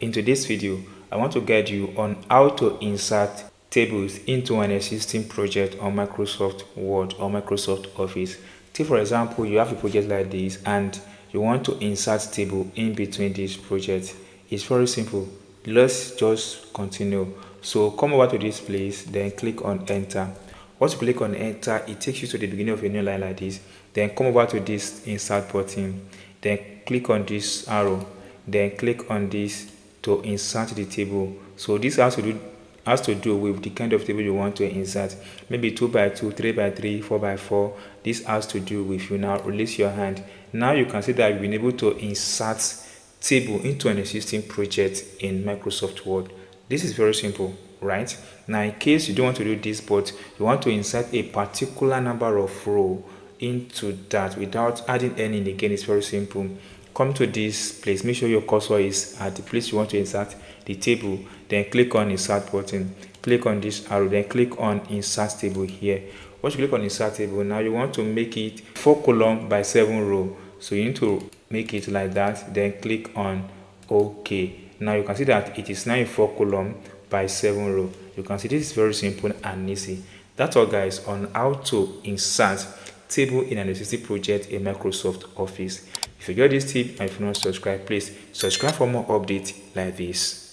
In today's video, I want to guide you on how to insert tables into an existing project on Microsoft Word or Microsoft Office. Take for example, you have a project like this and you want to insert table in between this project. It's very simple. Let's just continue. So come over to this place, then click on enter. Once you click on enter, it takes you to the beginning of a new line like this. Then come over to this insert button, then click on this arrow, then click on this to insert the table. So this has to do with the kind of table you want to insert. Maybe 2 by 2, 3 by 3, 4 by 4. This has to do with you. Now release your hand. Now you can see that you've been able to insert table into an existing project in Microsoft Word. This is very simple, right? Now in case you don't want to do this, but you want to insert a particular number of row into that without adding any, again, it's very simple. Come to this place, make sure your cursor is at the place you want to insert the table, then click on insert button, click on this arrow, then click on insert table here. Once you click on insert table, now you want to make it 4 column by 7 row, so you need to make it like that, then click on OK. Now you can see that it is now in 4 column by 7 row. You can see this is very simple and easy. That's all, guys, on how to insert table in an existing project in Microsoft Office. If you got this tip and if you not subscribe, please subscribe for more updates like this.